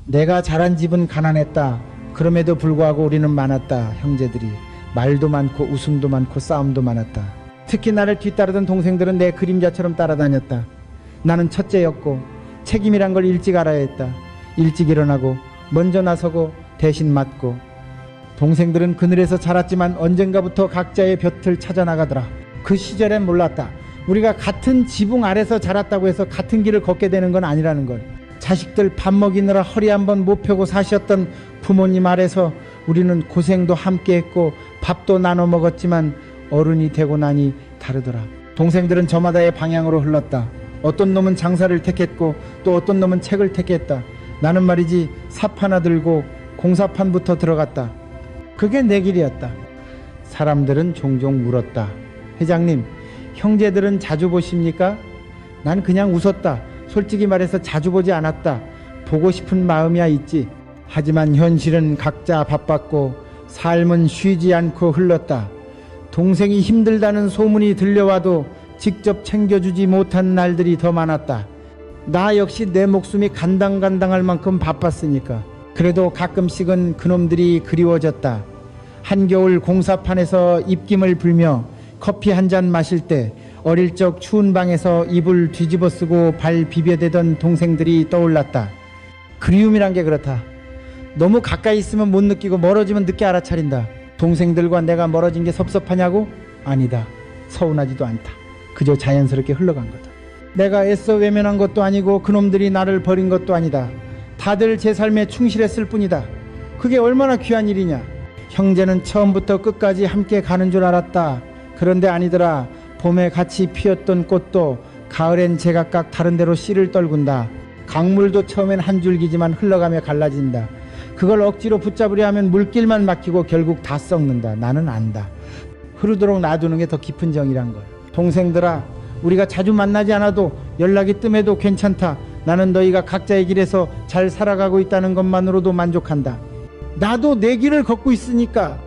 내가 자란 집은 가난했다. 그럼에도 불구하고 우리는 많았다. 형제들이 말도 많고 웃음도 많고 싸움도 많았다. 특히 나를 뒤따르던 동생들은 내 그림자처럼 따라다녔다. 나는 첫째였고 책임이란 걸 일찍 알아야 했다. 일찍 일어나고 먼저 나서고 대신 맡고. 동생들은 그늘에서 자랐지만 언젠가부터 각자의 볕을 찾아 나가더라. 그 시절엔 몰랐다. 우리가 같은 지붕 아래서 자랐다고 해서 같은 길을 걷게 되는 건 아니라는 걸. 자식들 밥 먹이느라 허리 한번 못 펴고 사셨던 부모님 아래서 우리는 고생도 함께 했고 밥도 나눠 먹었지만 어른이 되고 나니 다르더라. 동생들은 저마다의 방향으로 흘렀다. 어떤 놈은 장사를 택했고 또 어떤 놈은 책을 택했다. 나는 말이지 삽 하나 들고 공사판부터 들어갔다. 그게 내 길이었다. 사람들은 종종 물었다. 회장님, 형제들은 자주 보십니까? 난 그냥 웃었다. 솔직히 말해서 자주 보지 않았다. 보고 싶은 마음이야 있지. 하지만 현실은 각자 바빴고 삶은 쉬지 않고 흘렀다. 동생이 힘들다는 소문이 들려와도 직접 챙겨주지 못한 날들이 더 많았다. 나 역시 내 목숨이 간당간당할 만큼 바빴으니까. 그래도 가끔씩은 그놈들이 그리워졌다. 한겨울 공사판에서 입김을 불며 커피 한 잔 마실 때 어릴 적 추운 방에서 이불 뒤집어 쓰고 발 비벼대던 동생들이 떠올랐다. 그리움이란 게 그렇다. 너무 가까이 있으면 못 느끼고 멀어지면 늦게 알아차린다. 동생들과 내가 멀어진 게 섭섭하냐고? 아니다. 서운하지도 않다. 그저 자연스럽게 흘러간 거다. 내가 애써 외면한 것도 아니고 그놈들이 나를 버린 것도 아니다. 다들 제 삶에 충실했을 뿐이다. 그게 얼마나 귀한 일이냐. 형제는 처음부터 끝까지 함께 가는 줄 알았다. 그런데 아니더라. 봄에 같이 피었던 꽃도 가을엔 제각각 다른 데로 씨를 떨군다. 강물도 처음엔 한 줄기지만 흘러가며 갈라진다. 그걸 억지로 붙잡으려 하면 물길만 막히고 결국 다 썩는다. 나는 안다. 흐르도록 놔두는 게 더 깊은 정이란 걸. 동생들아, 우리가 자주 만나지 않아도 연락이 뜸해도 괜찮다. 나는 너희가 각자의 길에서 잘 살아가고 있다는 것만으로도 만족한다. 나도 내 길을 걷고 있으니까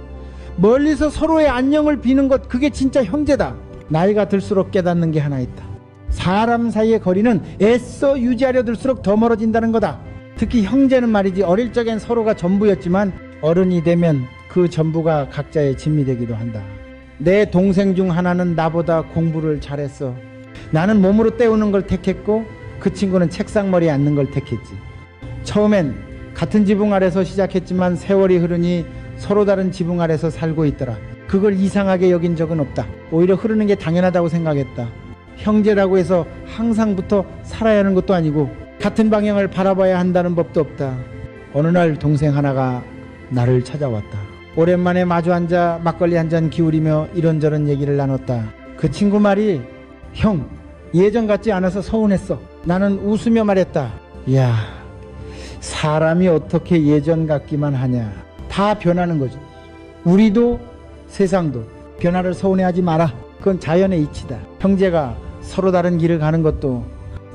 멀리서 서로의 안녕을 비는 것, 그게 진짜 형제다. 나이가 들수록 깨닫는 게 하나 있다. 사람 사이의 거리는 애써 유지하려 들수록 더 멀어진다는 거다. 특히 형제는 말이지, 어릴 적엔 서로가 전부였지만 어른이 되면 그 전부가 각자의 짐이 되기도 한다. 내 동생 중 하나는 나보다 공부를 잘했어. 나는 몸으로 때우는 걸 택했고 그 친구는 책상머리에 앉는 걸 택했지. 처음엔 같은 지붕 아래서 시작했지만 세월이 흐르니 서로 다른 지붕 아래서 살고 있더라. 그걸 이상하게 여긴 적은 없다. 오히려 흐르는 게 당연하다고 생각했다. 형제라고 해서 항상부터 살아야 하는 것도 아니고 같은 방향을 바라봐야 한다는 법도 없다. 어느 날 동생 하나가 나를 찾아왔다. 오랜만에 마주 앉아 막걸리 한 잔 기울이며 이런저런 얘기를 나눴다. 그 친구 말이, 형, 예전 같지 않아서 서운했어. 나는 웃으며 말했다. 야, 사람이 어떻게 예전 같기만 하냐. 다 변하는 거지. 우리도 세상도. 변화를 서운해하지 마라. 그건 자연의 이치다. 형제가 서로 다른 길을 가는 것도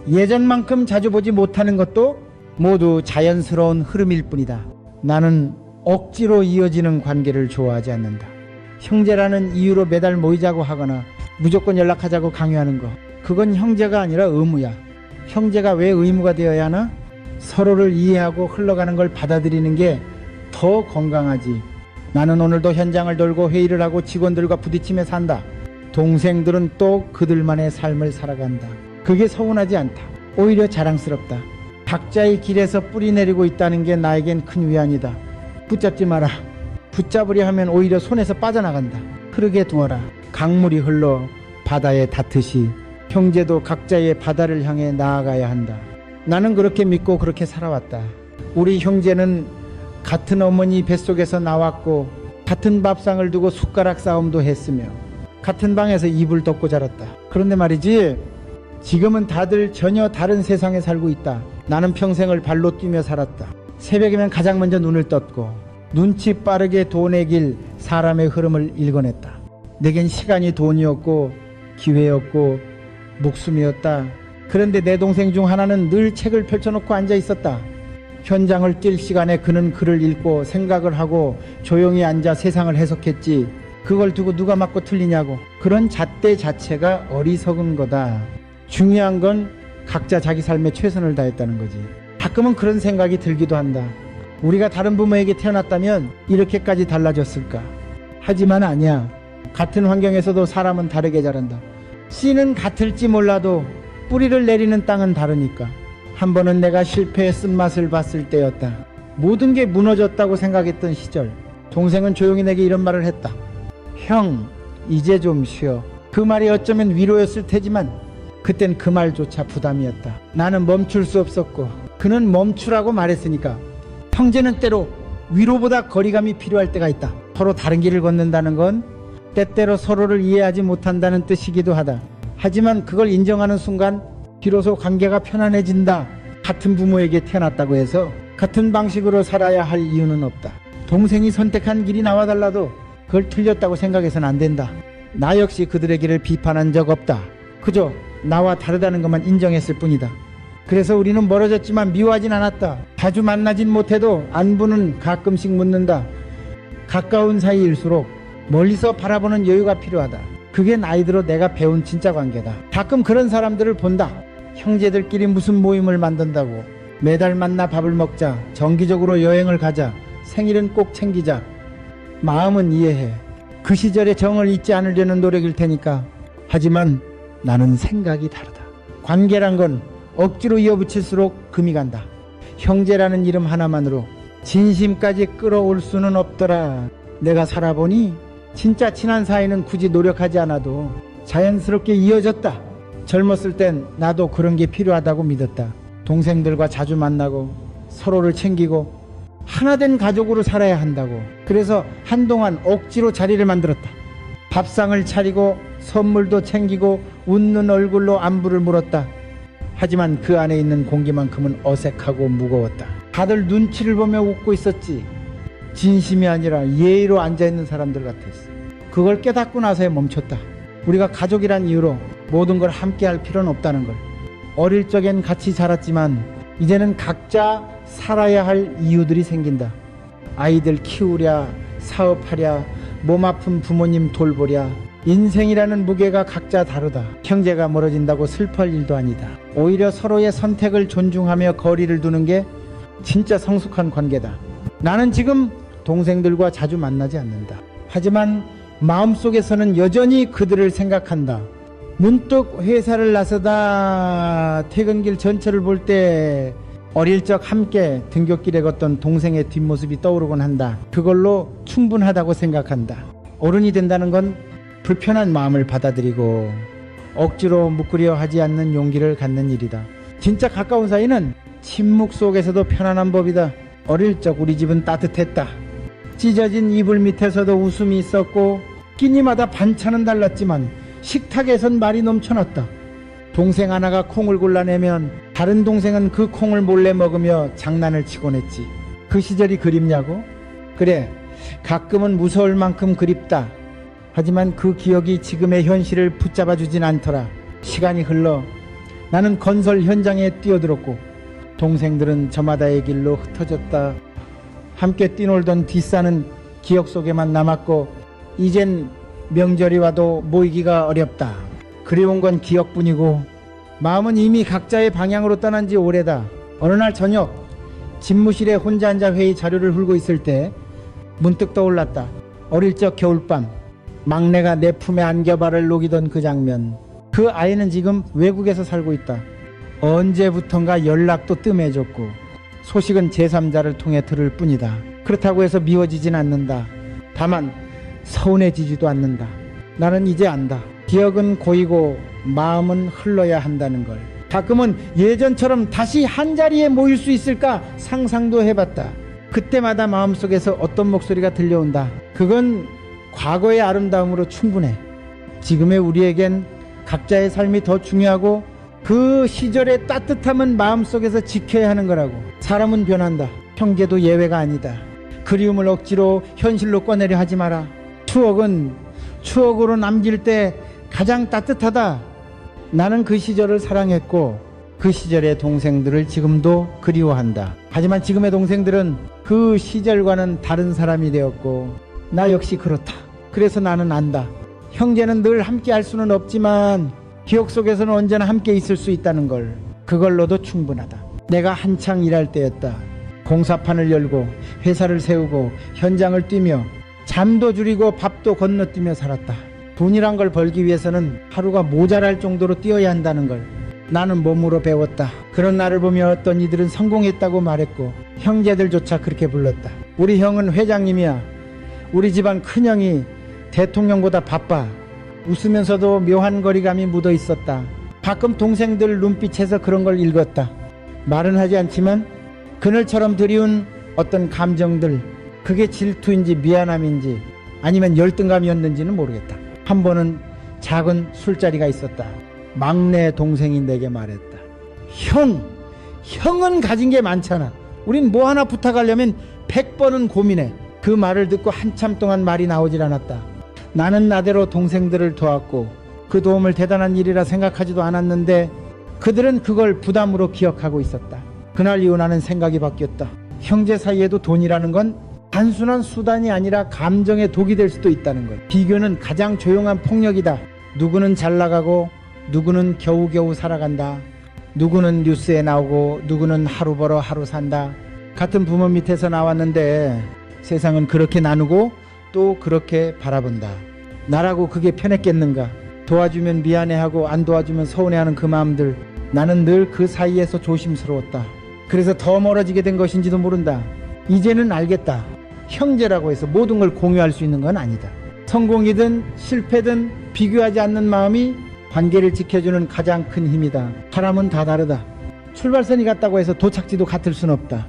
예전만큼 자주 보지 못하는 것도 모두 자연스러운 흐름일 뿐이다. 나는 억지로 이어지는 관계를 좋아하지 않는다. 형제라는 이유로 매달 모이자고 하거나 무조건 연락하자고 강요하는 거, 그건 형제가 아니라 의무야. 형제가 왜 의무가 되어야 하나? 서로를 이해하고 흘러가는 걸 받아들이는 게 더 건강하지. 나는 오늘도 현장을 돌고 회의를 하고 직원들과 부딪히며 산다. 동생들은 또 그들만의 삶을 살아간다. 그게 서운하지 않다. 오히려 자랑스럽다. 각자의 길에서 뿌리 내리고 있다는 게 나에겐 큰 위안이다. 붙잡지 마라. 붙잡으려 하면 오히려 손에서 빠져나간다. 흐르게 두어라. 강물이 흘러 바다에 닿듯이 형제도 각자의 바다를 향해 나아가야 한다. 나는 그렇게 믿고 그렇게 살아왔다. 우리 형제는 같은 어머니 뱃속에서 나왔고 같은 밥상을 두고 숟가락 싸움도 했으며 같은 방에서 이불 덮고 자랐다. 그런데 말이지, 지금은 다들 전혀 다른 세상에 살고 있다. 나는 평생을 발로 뛰며 살았다. 새벽이면 가장 먼저 눈을 떴고 눈치 빠르게 돈의 길, 사람의 흐름을 읽어냈다. 내겐 시간이 돈이었고 기회였고 목숨이었다. 그런데 내 동생 중 하나는 늘 책을 펼쳐놓고 앉아 있었다. 현장을 뛸 시간에 그는 글을 읽고 생각을 하고 조용히 앉아 세상을 해석했지. 그걸 두고 누가 맞고 틀리냐고. 그런 잣대 자체가 어리석은 거다. 중요한 건 각자 자기 삶에 최선을 다했다는 거지. 가끔은 그런 생각이 들기도 한다. 우리가 다른 부모에게 태어났다면 이렇게까지 달라졌을까? 하지만 아니야. 같은 환경에서도 사람은 다르게 자란다. 씨는 같을지 몰라도 뿌리를 내리는 땅은 다르니까. 한 번은 내가 실패의 쓴맛을 봤을 때였다. 모든 게 무너졌다고 생각했던 시절, 동생은 조용히 내게 이런 말을 했다. 형, 이제 좀 쉬어. 그 말이 어쩌면 위로였을 테지만 그땐 그 말조차 부담이었다. 나는 멈출 수 없었고 그는 멈추라고 말했으니까. 형제는 때로 위로보다 거리감이 필요할 때가 있다. 서로 다른 길을 걷는다는 건 때때로 서로를 이해하지 못한다는 뜻이기도 하다. 하지만 그걸 인정하는 순간 비로소 관계가 편안해진다. 같은 부모에게 태어났다고 해서 같은 방식으로 살아야 할 이유는 없다. 동생이 선택한 길이 나와 달라도 그걸 틀렸다고 생각해서는 안 된다. 나 역시 그들의 길을 비판한 적 없다. 그저 나와 다르다는 것만 인정했을 뿐이다. 그래서 우리는 멀어졌지만 미워하진 않았다. 자주 만나진 못해도 안부는 가끔씩 묻는다. 가까운 사이일수록 멀리서 바라보는 여유가 필요하다. 그게 나이 들어 내가 배운 진짜 관계다. 가끔 그런 사람들을 본다. 형제들끼리 무슨 모임을 만든다고. 매달 만나 밥을 먹자. 정기적으로 여행을 가자. 생일은 꼭 챙기자. 마음은 이해해. 그 시절의 정을 잊지 않으려는 노력일 테니까. 하지만 나는 생각이 다르다. 관계란 건 억지로 이어붙일수록 금이 간다. 형제라는 이름 하나만으로 진심까지 끌어올 수는 없더라. 내가 살아보니 진짜 친한 사이는 굳이 노력하지 않아도 자연스럽게 이어졌다. 젊었을 땐 나도 그런 게 필요하다고 믿었다. 동생들과 자주 만나고 서로를 챙기고 하나된 가족으로 살아야 한다고. 그래서 한동안 억지로 자리를 만들었다. 밥상을 차리고 선물도 챙기고 웃는 얼굴로 안부를 물었다. 하지만 그 안에 있는 공기만큼은 어색하고 무거웠다. 다들 눈치를 보며 웃고 있었지. 진심이 아니라 예의로 앉아있는 사람들 같았어. 그걸 깨닫고 나서야 멈췄다. 우리가 가족이란 이유로 모든 걸 함께 할 필요는 없다는 걸. 어릴 적엔 같이 자랐지만 이제는 각자 살아야 할 이유들이 생긴다. 아이들 키우랴, 사업하랴, 몸 아픈 부모님 돌보랴. 인생이라는 무게가 각자 다르다. 형제가 멀어진다고 슬퍼할 일도 아니다. 오히려 서로의 선택을 존중하며 거리를 두는 게 진짜 성숙한 관계다. 나는 지금 동생들과 자주 만나지 않는다. 하지만 마음속에서는 여전히 그들을 생각한다. 문득 회사를 나서다 퇴근길 전철을 볼 때 어릴 적 함께 등굣길에 걷던 동생의 뒷모습이 떠오르곤 한다. 그걸로 충분하다고 생각한다. 어른이 된다는 건 불편한 마음을 받아들이고 억지로 묶으려 하지 않는 용기를 갖는 일이다. 진짜 가까운 사이는 침묵 속에서도 편안한 법이다. 어릴 적 우리 집은 따뜻했다. 찢어진 이불 밑에서도 웃음이 있었고 끼니마다 반찬은 달랐지만 식탁에선 말이 넘쳐났다. 동생 하나가 콩을 골라내면 다른 동생은 그 콩을 몰래 먹으며 장난을 치곤 했지. 그 시절이 그립냐고? 그래, 가끔은 무서울 만큼 그립다. 하지만 그 기억이 지금의 현실을 붙잡아주진 않더라. 시간이 흘러 나는 건설 현장에 뛰어들었고 동생들은 저마다의 길로 흩어졌다. 함께 뛰놀던 뒷산은 기억 속에만 남았고 이젠 명절이 와도 모이기가 어렵다. 그리운 건 기억뿐이고 마음은 이미 각자의 방향으로 떠난 지 오래다. 어느 날 저녁 집무실에 혼자 앉아 회의 자료를 훑고 있을 때 문득 떠올랐다. 어릴 적 겨울밤 막내가 내 품에 안겨 발을 녹이던 그 장면. 그 아이는 지금 외국에서 살고 있다. 언제부턴가 연락도 뜸해졌고 소식은 제3자를 통해 들을 뿐이다. 그렇다고 해서 미워지진 않는다. 다만 서운해지지도 않는다. 나는 이제 안다. 기억은 고이고 마음은 흘러야 한다는 걸. 가끔은 예전처럼 다시 한자리에 모일 수 있을까 상상도 해봤다. 그때마다 마음속에서 어떤 목소리가 들려온다. 그건 과거의 아름다움으로 충분해. 지금의 우리에겐 각자의 삶이 더 중요하고 그 시절의 따뜻함은 마음속에서 지켜야 하는 거라고. 사람은 변한다. 형제도 예외가 아니다. 그리움을 억지로 현실로 꺼내려 하지 마라. 추억은 추억으로 남길 때 가장 따뜻하다. 나는 그 시절을 사랑했고 그 시절의 동생들을 지금도 그리워한다. 하지만 지금의 동생들은 그 시절과는 다른 사람이 되었고 나 역시 그렇다. 그래서 나는 안다. 형제는 늘 함께 할 수는 없지만 기억 속에서는 언제나 함께 있을 수 있다는 걸. 그걸로도 충분하다. 내가 한창 일할 때였다. 공사판을 열고 회사를 세우고 현장을 뛰며 잠도 줄이고 밥도 건너뛰며 살았다. 돈이란 걸 벌기 위해서는 하루가 모자랄 정도로 뛰어야 한다는 걸 나는 몸으로 배웠다. 그런 나를 보며 어떤 이들은 성공했다고 말했고 형제들조차 그렇게 불렀다. 우리 형은 회장님이야. 우리 집안 큰형이 대통령보다 바빠. 웃으면서도 묘한 거리감이 묻어 있었다. 가끔 동생들 눈빛에서 그런 걸 읽었다. 말은 하지 않지만 그늘처럼 드리운 어떤 감정들, 그게 질투인지 미안함인지 아니면 열등감이었는지는 모르겠다. 한 번은 작은 술자리가 있었다. 막내 동생이 내게 말했다. 형은 가진 게 많잖아. 우린 뭐 하나 부탁하려면 100번은 고민해. 그 말을 듣고 한참 동안 말이 나오질 않았다. 나는 나대로 동생들을 도왔고 그 도움을 대단한 일이라 생각하지도 않았는데 그들은 그걸 부담으로 기억하고 있었다. 그날 이후 나는 생각이 바뀌었다. 형제 사이에도 돈이라는 건 단순한 수단이 아니라 감정의 독이 될 수도 있다는 것. 비교는 가장 조용한 폭력이다. 누구는 잘 나가고 누구는 겨우겨우 살아간다. 누구는 뉴스에 나오고 누구는 하루 벌어 하루 산다. 같은 부모 밑에서 나왔는데 세상은 그렇게 나누고 또 그렇게 바라본다. 나라고 그게 편했겠는가. 도와주면 미안해하고 안 도와주면 서운해하는 그 마음들. 나는 늘 그 사이에서 조심스러웠다. 그래서 더 멀어지게 된 것인지도 모른다. 이제는 알겠다. 형제라고 해서 모든 걸 공유할 수 있는 건 아니다. 성공이든 실패든 비교하지 않는 마음이 관계를 지켜주는 가장 큰 힘이다. 사람은 다 다르다. 출발선이 같다고 해서 도착지도 같을 순 없다.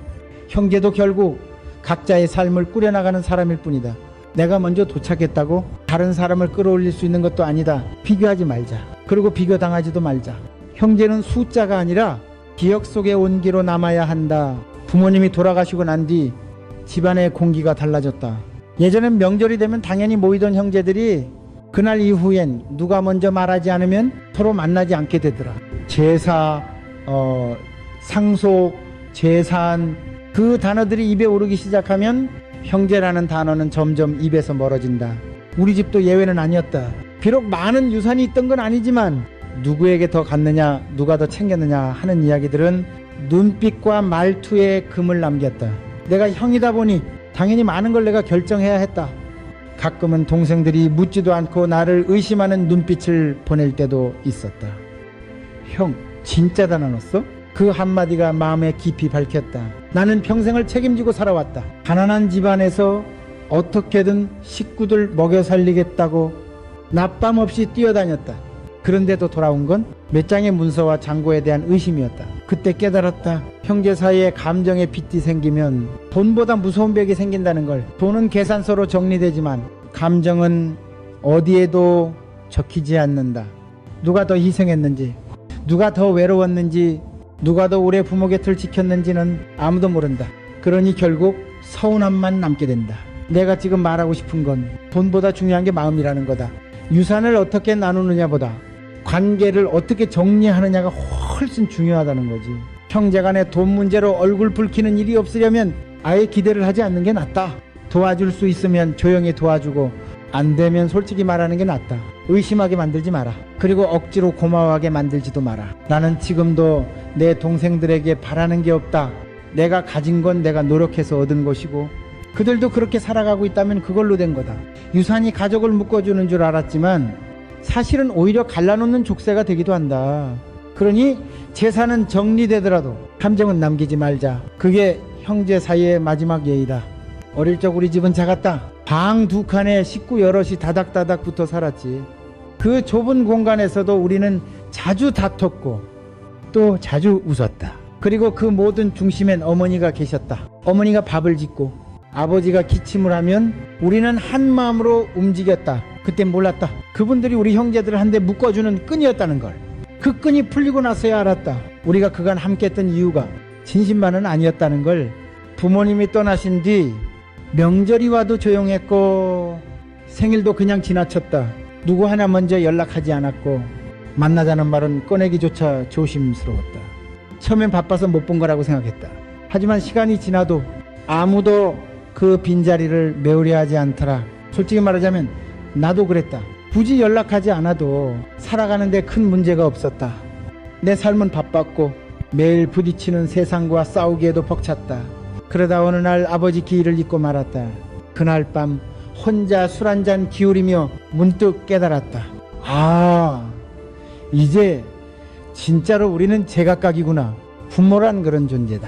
형제도 결국 각자의 삶을 꾸려나가는 사람일 뿐이다. 내가 먼저 도착했다고 다른 사람을 끌어올릴 수 있는 것도 아니다. 비교하지 말자. 그리고 비교당하지도 말자. 형제는 숫자가 아니라 기억 속의 온기로 남아야 한다. 부모님이 돌아가시고 난 뒤 집안의 공기가 달라졌다. 예전엔 명절이 되면 당연히 모이던 형제들이 그날 이후엔 누가 먼저 말하지 않으면 서로 만나지 않게 되더라. 제사, 상속, 재산, 그 단어들이 입에 오르기 시작하면 형제라는 단어는 점점 입에서 멀어진다. 우리 집도 예외는 아니었다. 비록 많은 유산이 있던 건 아니지만 누구에게 더 갔느냐, 누가 더 챙겼느냐 하는 이야기들은 눈빛과 말투에 금을 남겼다. 내가 형이다 보니 당연히 많은 걸 내가 결정해야 했다. 가끔은 동생들이 묻지도 않고 나를 의심하는 눈빛을 보낼 때도 있었다. 형, 진짜 다 나눴어? 그 한마디가 마음에 깊이 밝혔다. 나는 평생을 책임지고 살아왔다. 가난한 집안에서 어떻게든 식구들 먹여 살리겠다고 낮밤 없이 뛰어다녔다. 그런데도 돌아온 건 몇 장의 문서와 잔고에 대한 의심이었다. 그때 깨달았다. 형제 사이에 감정의 빚이 생기면 돈보다 무서운 벽이 생긴다는 걸. 돈은 계산서로 정리되지만 감정은 어디에도 적히지 않는다. 누가 더 희생했는지, 누가 더 외로웠는지, 누가 더 오래 부모 곁을 지켰는지는 아무도 모른다. 그러니 결국 서운함만 남게 된다. 내가 지금 말하고 싶은 건 돈보다 중요한 게 마음이라는 거다. 유산을 어떻게 나누느냐보다 관계를 어떻게 정리하느냐가 훨씬 중요하다는 거지. 형제간에 돈 문제로 얼굴 붉히는 일이 없으려면 아예 기대를 하지 않는 게 낫다. 도와줄 수 있으면 조용히 도와주고 안 되면 솔직히 말하는 게 낫다. 의심하게 만들지 마라. 그리고 억지로 고마워하게 만들지도 마라. 나는 지금도 내 동생들에게 바라는 게 없다. 내가 가진 건 내가 노력해서 얻은 것이고 그들도 그렇게 살아가고 있다면 그걸로 된 거다. 유산이 가족을 묶어주는 줄 알았지만 사실은 오히려 갈라놓는 족쇄가 되기도 한다. 그러니 재산은 정리되더라도 감정은 남기지 말자. 그게 형제 사이의 마지막 예의다. 어릴 적 우리 집은 작았다. 방 2칸에 식구 여럿이 다닥다닥 붙어 살았지. 그 좁은 공간에서도 우리는 자주 다퉜고 또 자주 웃었다. 그리고 그 모든 중심엔 어머니가 계셨다. 어머니가 밥을 짓고 아버지가 기침을 하면 우리는 한 마음으로 움직였다. 그때 몰랐다. 그분들이 우리 형제들을 한데 묶어주는 끈이었다는 걸. 그 끈이 풀리고 나서야 알았다. 우리가 그간 함께했던 이유가 진심만은 아니었다는 걸. 부모님이 떠나신 뒤 명절이 와도 조용했고 생일도 그냥 지나쳤다. 누구 하나 먼저 연락하지 않았고 만나자는 말은 꺼내기조차 조심스러웠다. 처음엔 바빠서 못 본 거라고 생각했다. 하지만 시간이 지나도 아무도 그 빈자리를 메우려 하지 않더라. 솔직히 말하자면 나도 그랬다. 굳이 연락하지 않아도 살아가는데 큰 문제가 없었다. 내 삶은 바빴고 매일 부딪히는 세상과 싸우기에도 벅찼다. 그러다 어느 날 아버지 기일을 잊고 말았다. 그날 밤 혼자 술 한잔 기울이며 문득 깨달았다. 아, 이제 진짜로 우리는 제각각이구나. 부모란 그런 존재다.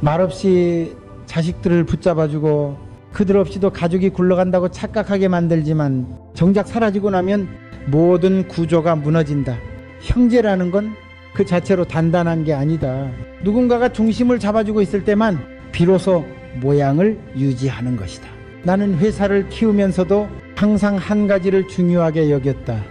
말없이 자식들을 붙잡아주고 그들 없이도 가족이 굴러간다고 착각하게 만들지만 정작 사라지고 나면 모든 구조가 무너진다. 형제라는 건 그 자체로 단단한 게 아니다. 누군가가 중심을 잡아주고 있을 때만 비로소 모양을 유지하는 것이다. 나는 회사를 키우면서도 항상 한 가지를 중요하게 여겼다.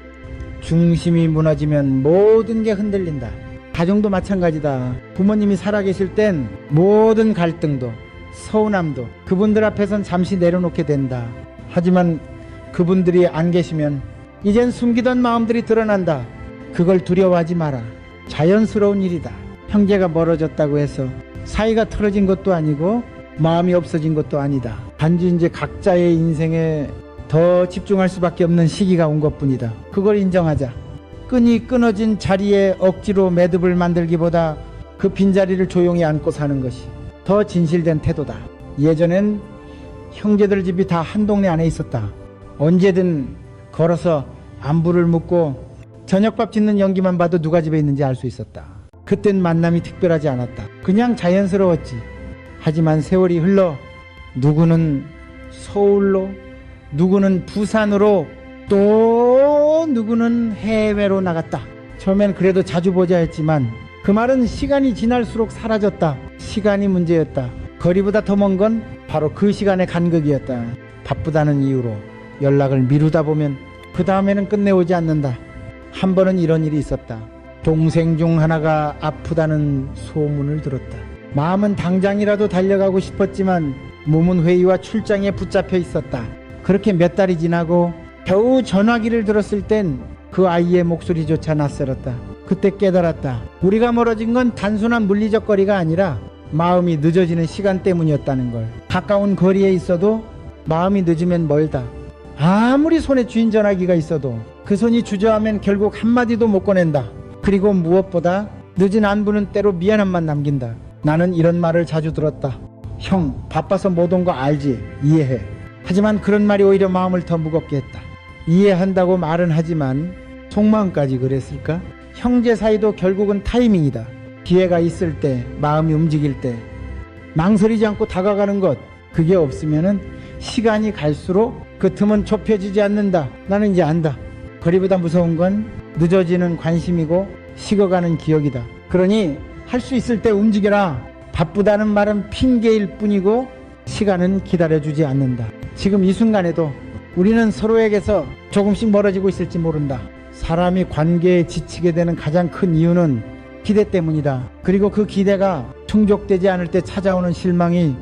중심이 무너지면 모든 게 흔들린다. 가정도 마찬가지다. 부모님이 살아계실 땐 모든 갈등도 서운함도 그분들 앞에선 잠시 내려놓게 된다. 하지만 그분들이 안 계시면 이젠 숨기던 마음들이 드러난다. 그걸 두려워하지 마라. 자연스러운 일이다. 형제가 멀어졌다고 해서 사이가 틀어진 것도 아니고 마음이 없어진 것도 아니다. 단지 이제 각자의 인생에 더 집중할 수밖에 없는 시기가 온 것뿐이다. 그걸 인정하자. 끈이 끊어진 자리에 억지로 매듭을 만들기보다 그 빈자리를 조용히 안고 사는 것이 더 진실된 태도다. 예전엔 형제들 집이 다 한 동네 안에 있었다. 언제든 걸어서 안부를 묻고 저녁밥 짓는 연기만 봐도 누가 집에 있는지 알 수 있었다. 그땐 만남이 특별하지 않았다. 그냥 자연스러웠지. 하지만 세월이 흘러 누구는 서울로, 누구는 부산으로, 또 누구는 해외로 나갔다. 처음엔 그래도 자주 보자 했지만 그 말은 시간이 지날수록 사라졌다. 시간이 문제였다. 거리보다 더 먼 건 바로 그 시간의 간극이었다. 바쁘다는 이유로 연락을 미루다 보면 그 다음에는 끝내오지 않는다. 한 번은 이런 일이 있었다. 동생 중 하나가 아프다는 소문을 들었다. 마음은 당장이라도 달려가고 싶었지만 몸은 회의와 출장에 붙잡혀 있었다. 그렇게 몇 달이 지나고 겨우 전화기를 들었을 땐 그 아이의 목소리조차 낯설었다. 그때 깨달았다. 우리가 멀어진 건 단순한 물리적 거리가 아니라 마음이 늦어지는 시간 때문이었다는 걸. 가까운 거리에 있어도 마음이 늦으면 멀다. 아무리 손에 쥔 전화기가 있어도 그 손이 주저하면 결국 한마디도 못 꺼낸다. 그리고 무엇보다 늦은 안부는 때로 미안함만 남긴다. 나는 이런 말을 자주 들었다. 형, 바빠서 못 온 거 알지? 이해해. 하지만 그런 말이 오히려 마음을 더 무겁게 했다. 이해한다고 말은 하지만 속마음까지 그랬을까? 형제 사이도 결국은 타이밍이다. 기회가 있을 때, 마음이 움직일 때 망설이지 않고 다가가는 것, 그게 없으면은 시간이 갈수록 그 틈은 좁혀지지 않는다. 나는 이제 안다. 거리보다 무서운 건 늦어지는 관심이고 식어가는 기억이다. 그러니 할 수 있을 때 움직여라. 바쁘다는 말은 핑계일 뿐이고 시간은 기다려주지 않는다. 지금 이 순간에도 우리는 서로에게서 조금씩 멀어지고 있을지 모른다. 사람이 관계에 지치게 되는 가장 큰 이유는 기대 때문이다. 그리고 그 기대가 충족되지 않을 때 찾아오는 실망이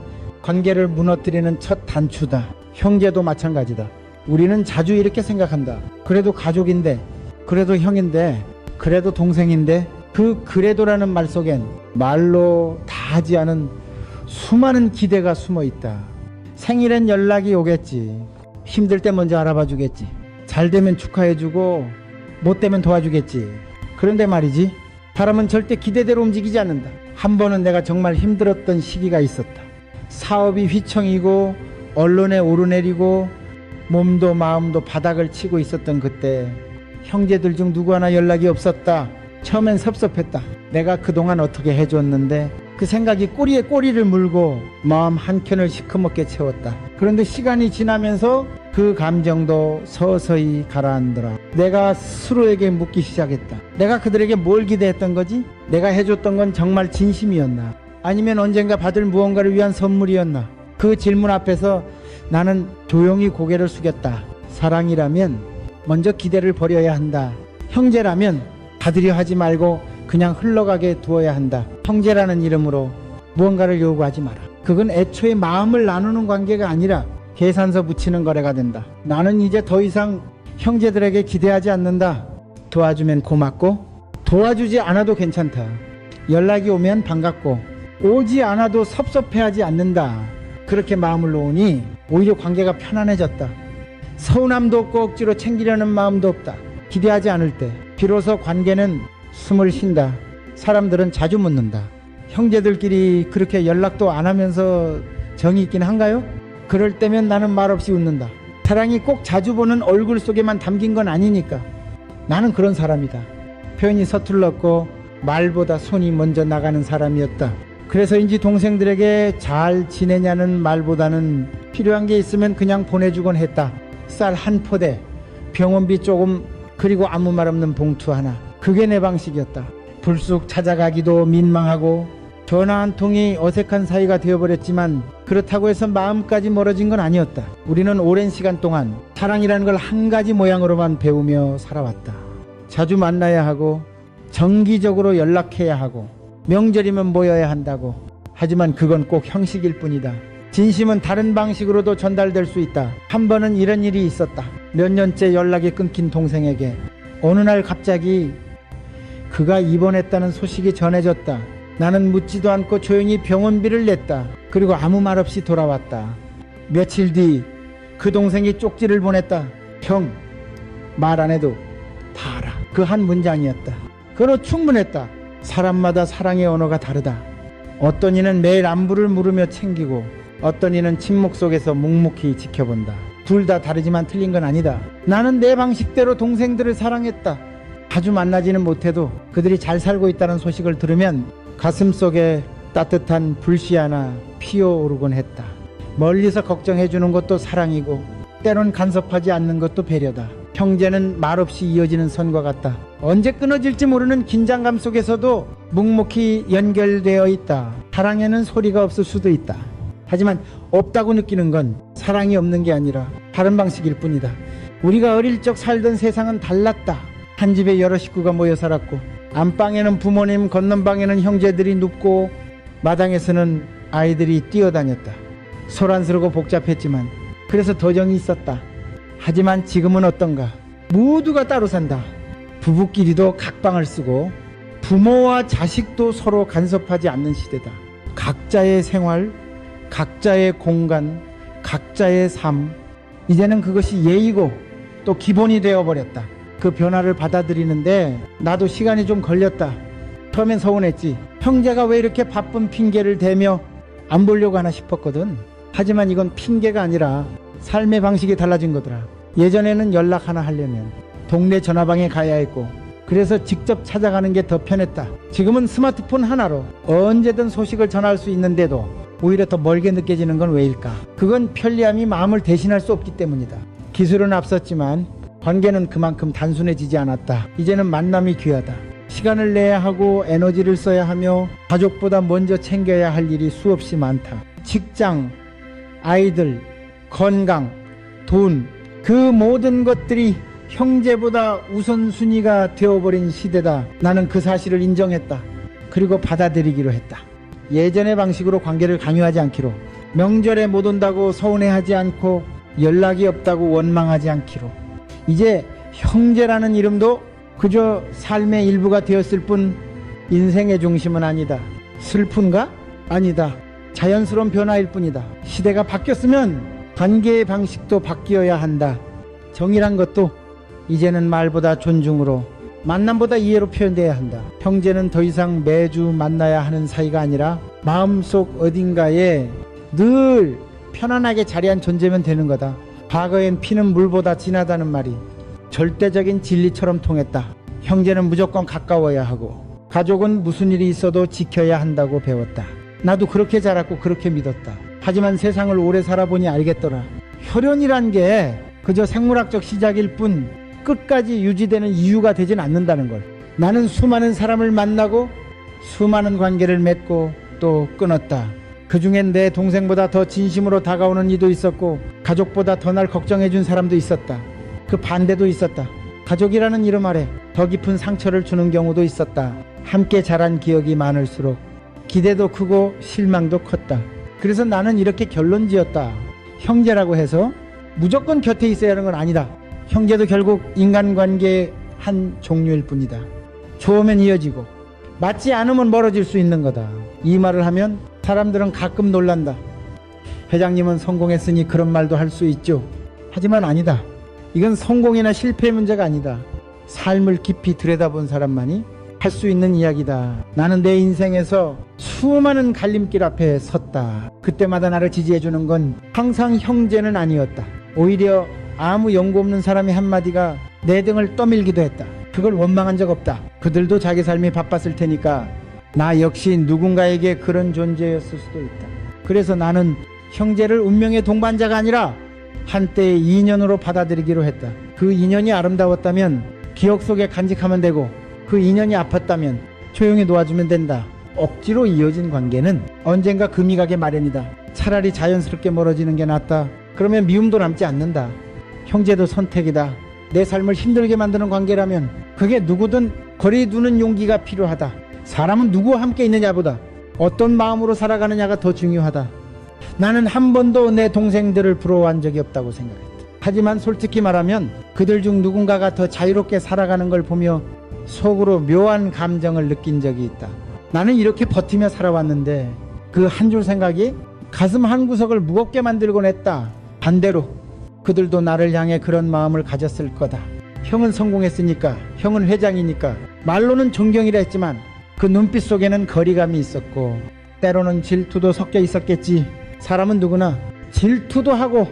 관계를 무너뜨리는 첫 단추다. 형제도 마찬가지다. 우리는 자주 이렇게 생각한다. 그래도 가족인데, 그래도 형인데, 그래도 동생인데, 그 그래도라는 말 속엔 말로 다 하지 않은 수많은 기대가 숨어 있다. 생일엔 연락이 오겠지. 힘들 때 먼저 알아봐 주겠지. 잘 되면 축하해주고 못 되면 도와주겠지. 그런데 말이지, 사람은 절대 기대대로 움직이지 않는다. 한 번은 내가 정말 힘들었던 시기가 있었다. 사업이 휘청이고 언론에 오르내리고 몸도 마음도 바닥을 치고 있었던 그때 형제들 중 누구 하나 연락이 없었다. 처음엔 섭섭했다. 내가 그동안 어떻게 해줬는데. 그 생각이 꼬리에 꼬리를 물고 마음 한켠을 시커멓게 채웠다. 그런데 시간이 지나면서 그 감정도 서서히 가라앉더라. 내가 스스로에게 묻기 시작했다. 내가 그들에게 뭘 기대했던 거지? 내가 해줬던 건 정말 진심이었나? 아니면 언젠가 받을 무언가를 위한 선물이었나? 그 질문 앞에서 나는 조용히 고개를 숙였다. 사랑이라면 먼저 기대를 버려야 한다. 형제라면 받으려 하지 말고 그냥 흘러가게 두어야 한다. 형제라는 이름으로 무언가를 요구하지 마라. 그건 애초에 마음을 나누는 관계가 아니라 계산서 붙이는 거래가 된다. 나는 이제 더 이상 형제들에게 기대하지 않는다. 도와주면 고맙고 도와주지 않아도 괜찮다. 연락이 오면 반갑고 오지 않아도 섭섭해하지 않는다. 그렇게 마음을 놓으니 오히려 관계가 편안해졌다. 서운함도 없고 억지로 챙기려는 마음도 없다. 기대하지 않을 때 비로소 관계는 숨을 쉰다. 사람들은 자주 묻는다. 형제들끼리 그렇게 연락도 안 하면서 정이 있긴 한가요? 그럴 때면 나는 말없이 웃는다. 사랑이 꼭 자주 보는 얼굴 속에만 담긴 건 아니니까. 나는 그런 사람이다. 표현이 서툴렀고 말보다 손이 먼저 나가는 사람이었다. 그래서인지 동생들에게 잘 지내냐는 말보다는 필요한 게 있으면 그냥 보내주곤 했다. 쌀 한 포대, 병원비 조금, 그리고 아무 말 없는 봉투 하나. 그게 내 방식이었다. 불쑥 찾아가기도 민망하고 전화 한 통이 어색한 사이가 되어버렸지만 그렇다고 해서 마음까지 멀어진 건 아니었다. 우리는 오랜 시간 동안 사랑이라는 걸 한 가지 모양으로만 배우며 살아왔다. 자주 만나야 하고 정기적으로 연락해야 하고 명절이면 모여야 한다고. 하지만 그건 꼭 형식일 뿐이다. 진심은 다른 방식으로도 전달될 수 있다. 한 번은 이런 일이 있었다. 몇 년째 연락이 끊긴 동생에게 어느 날 갑자기 그가 입원했다는 소식이 전해졌다. 나는 묻지도 않고 조용히 병원비를 냈다. 그리고 아무 말 없이 돌아왔다. 며칠 뒤 그 동생이 쪽지를 보냈다. 형, 말 안 해도 다 알아. 그 한 문장이었다. 그로 충분했다. 사람마다 사랑의 언어가 다르다. 어떤 이는 매일 안부를 물으며 챙기고 어떤 이는 침묵 속에서 묵묵히 지켜본다. 둘 다 다르지만 틀린 건 아니다. 나는 내 방식대로 동생들을 사랑했다. 자주 만나지는 못해도 그들이 잘 살고 있다는 소식을 들으면 가슴속에 따뜻한 불씨 하나 피어오르곤 했다. 멀리서 걱정해주는 것도 사랑이고 때론 간섭하지 않는 것도 배려다. 형제는 말없이 이어지는 선과 같다. 언제 끊어질지 모르는 긴장감 속에서도 묵묵히 연결되어 있다. 사랑에는 소리가 없을 수도 있다. 하지만 없다고 느끼는 건 사랑이 없는 게 아니라 다른 방식일 뿐이다. 우리가 어릴 적 살던 세상은 달랐다. 한 집에 여러 식구가 모여 살았고 안방에는 부모님, 건넌방에는 형제들이 눕고 마당에서는 아이들이 뛰어다녔다. 소란스럽고 복잡했지만 그래서 도정이 있었다. 하지만 지금은 어떤가? 모두가 따로 산다. 부부끼리도 각방을 쓰고 부모와 자식도 서로 간섭하지 않는 시대다. 각자의 생활, 각자의 공간, 각자의 삶, 이제는 그것이 예의고 또 기본이 되어버렸다. 그 변화를 받아들이는데 나도 시간이 좀 걸렸다. 처음엔 서운했지. 형제가 왜 이렇게 바쁜 핑계를 대며 안 보려고 하나 싶었거든. 하지만 이건 핑계가 아니라 삶의 방식이 달라진 거더라. 예전에는 연락 하나 하려면 동네 전화방에 가야 했고 그래서 직접 찾아가는 게 더 편했다. 지금은 스마트폰 하나로 언제든 소식을 전할 수 있는데도 오히려 더 멀게 느껴지는 건 왜일까? 그건 편리함이 마음을 대신할 수 없기 때문이다. 기술은 앞섰지만 관계는 그만큼 단순해지지 않았다. 이제는 만남이 귀하다. 시간을 내야 하고 에너지를 써야 하며 가족보다 먼저 챙겨야 할 일이 수없이 많다. 직장, 아이들, 건강, 돈, 그 모든 것들이 형제보다 우선순위가 되어버린 시대다. 나는 그 사실을 인정했다. 그리고 받아들이기로 했다. 예전의 방식으로 관계를 강요하지 않기로, 명절에 못 온다고 서운해하지 않고 연락이 없다고 원망하지 않기로. 이제 형제라는 이름도 그저 삶의 일부가 되었을 뿐 인생의 중심은 아니다. 슬픈가? 아니다. 자연스러운 변화일 뿐이다. 시대가 바뀌었으면 관계의 방식도 바뀌어야 한다. 정이란 것도 이제는 말보다 존중으로, 만남보다 이해로 표현돼야 한다. 형제는 더 이상 매주 만나야 하는 사이가 아니라 마음속 어딘가에 늘 편안하게 자리한 존재면 되는 거다. 과거엔 피는 물보다 진하다는 말이 절대적인 진리처럼 통했다. 형제는 무조건 가까워야 하고 가족은 무슨 일이 있어도 지켜야 한다고 배웠다. 나도 그렇게 자랐고 그렇게 믿었다. 하지만 세상을 오래 살아보니 알겠더라. 혈연이란 게 그저 생물학적 시작일 뿐 끝까지 유지되는 이유가 되진 않는다는 걸. 나는 수많은 사람을 만나고 수많은 관계를 맺고 또 끊었다. 그 중엔 내 동생보다 더 진심으로 다가오는 이도 있었고 가족보다 더 날 걱정해준 사람도 있었다. 그 반대도 있었다. 가족이라는 이름 아래 더 깊은 상처를 주는 경우도 있었다. 함께 자란 기억이 많을수록 기대도 크고 실망도 컸다. 그래서 나는 이렇게 결론 지었다. 형제라고 해서 무조건 곁에 있어야 하는 건 아니다. 형제도 결국 인간관계의 한 종류일 뿐이다. 좋으면 이어지고 맞지 않으면 멀어질 수 있는 거다. 이 말을 하면 사람들은 가끔 놀란다. 회장님은 성공했으니 그런 말도 할 수 있죠. 하지만 아니다. 이건 성공이나 실패의 문제가 아니다. 삶을 깊이 들여다본 사람만이 할 수 있는 이야기다. 나는 내 인생에서 수많은 갈림길 앞에 섰다. 그때마다 나를 지지해주는 건 항상 형제는 아니었다. 오히려 아무 연고 없는 사람의 한마디가 내 등을 떠밀기도 했다. 그걸 원망한 적 없다. 그들도 자기 삶이 바빴을 테니까 나 역시 누군가에게 그런 존재였을 수도 있다. 그래서 나는 형제를 운명의 동반자가 아니라 한때의 인연으로 받아들이기로 했다. 그 인연이 아름다웠다면 기억 속에 간직하면 되고, 그 인연이 아팠다면 조용히 놓아주면 된다. 억지로 이어진 관계는 언젠가 금이 가게 마련이다. 차라리 자연스럽게 멀어지는 게 낫다. 그러면 미움도 남지 않는다. 형제도 선택이다. 내 삶을 힘들게 만드는 관계라면 그게 누구든 거리 두는 용기가 필요하다. 사람은 누구와 함께 있느냐보다 어떤 마음으로 살아가느냐가 더 중요하다. 나는 한 번도 내 동생들을 부러워한 적이 없다고 생각했다. 하지만 솔직히 말하면 그들 중 누군가가 더 자유롭게 살아가는 걸 보며 속으로 묘한 감정을 느낀 적이 있다. 나는 이렇게 버티며 살아왔는데 그 한 줄 생각이 가슴 한 구석을 무겁게 만들곤 했다. 반대로 그들도 나를 향해 그런 마음을 가졌을 거다. 형은 성공했으니까, 형은 회장이니까, 말로는 존경이라 했지만 그 눈빛 속에는 거리감이 있었고 때로는 질투도 섞여 있었겠지. 사람은 누구나 질투도 하고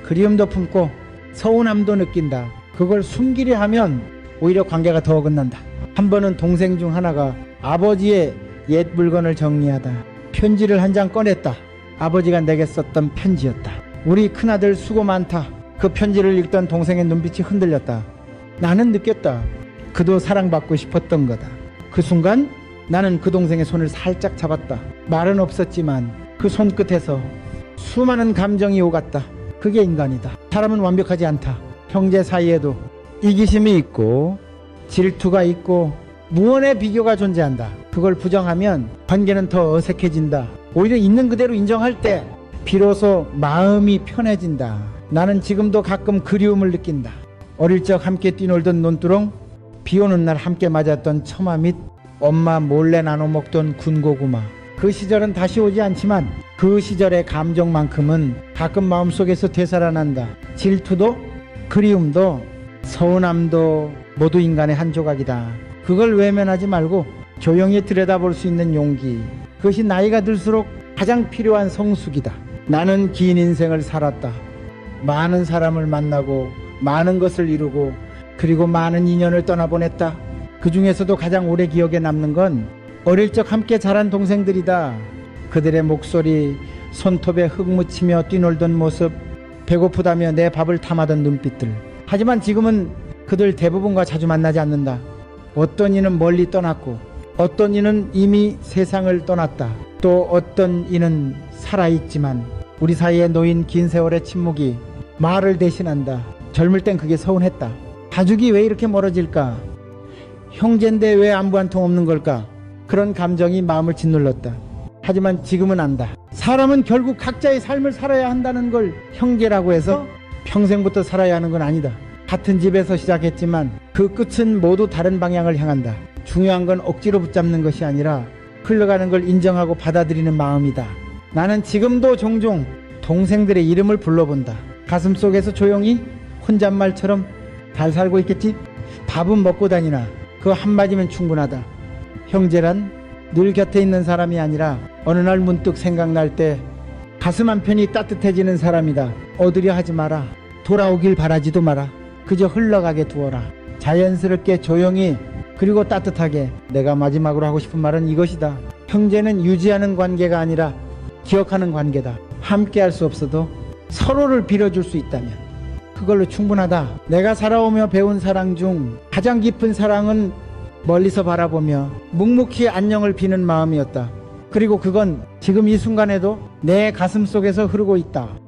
그리움도 품고 서운함도 느낀다. 그걸 숨기려 하면 오히려 관계가 더 어긋난다. 한 번은 동생 중 하나가 아버지의 옛 물건을 정리하다 편지를 한 장 꺼냈다. 아버지가 내게 썼던 편지였다. 우리 큰아들 수고 많다. 그 편지를 읽던 동생의 눈빛이 흔들렸다. 나는 느꼈다. 그도 사랑받고 싶었던 거다. 그 순간 나는 그 동생의 손을 살짝 잡았다. 말은 없었지만 그 손끝에서 수많은 감정이 오갔다. 그게 인간이다. 사람은 완벽하지 않다. 형제 사이에도 이기심이 있고 질투가 있고 무언의 비교가 존재한다. 그걸 부정하면 관계는 더 어색해진다. 오히려 있는 그대로 인정할 때 비로소 마음이 편해진다. 나는 지금도 가끔 그리움을 느낀다. 어릴 적 함께 뛰놀던 논두렁, 비 오는 날 함께 맞았던 처마 및 엄마 몰래 나눠 먹던 군고구마. 그 시절은 다시 오지 않지만 그 시절의 감정만큼은 가끔 마음속에서 되살아난다. 질투도 그리움도 서운함도 모두 인간의 한 조각이다. 그걸 외면하지 말고 조용히 들여다볼 수 있는 용기, 그것이 나이가 들수록 가장 필요한 성숙이다. 나는 긴 인생을 살았다. 많은 사람을 만나고 많은 것을 이루고 그리고 많은 인연을 떠나보냈다. 그 중에서도 가장 오래 기억에 남는 건 어릴 적 함께 자란 동생들이다. 그들의 목소리, 손톱에 흙 묻히며 뛰놀던 모습, 배고프다며 내 밥을 탐하던 눈빛들. 하지만 지금은 그들 대부분과 자주 만나지 않는다. 어떤 이는 멀리 떠났고 어떤 이는 이미 세상을 떠났다. 또 어떤 이는 살아있지만 우리 사이에 놓인 긴 세월의 침묵이 말을 대신한다. 젊을 땐 그게 서운했다. 가족이 왜 이렇게 멀어질까? 형제인데 왜 안부 한 통 없는 걸까? 그런 감정이 마음을 짓눌렀다. 하지만 지금은 안다. 사람은 결국 각자의 삶을 살아야 한다는 걸 형제라고 해서 평생부터 살아야 하는 건 아니다. 같은 집에서 시작했지만 그 끝은 모두 다른 방향을 향한다. 중요한 건 억지로 붙잡는 것이 아니라 흘러가는 걸 인정하고 받아들이는 마음이다. 나는 지금도 종종 동생들의 이름을 불러본다. 가슴속에서 조용히 혼잣말처럼 잘 살고 있겠지? 밥은 먹고 다니나? 그 한마디면 충분하다. 형제란 늘 곁에 있는 사람이 아니라 어느 날 문득 생각날 때 가슴 한편이 따뜻해지는 사람이다. 얻으려 하지 마라. 돌아오길 바라지도 마라. 그저 흘러가게 두어라. 자연스럽게 조용히 그리고 따뜻하게. 내가 마지막으로 하고 싶은 말은 이것이다. 형제는 유지하는 관계가 아니라 기억하는 관계다. 함께 할 수 없어도 서로를 빌어줄 수 있다면 그걸로 충분하다. 내가 살아오며 배운 사랑 중 가장 깊은 사랑은 멀리서 바라보며 묵묵히 안녕을 비는 마음이었다. 그리고 그건 지금 이 순간에도 내 가슴 속에서 흐르고 있다.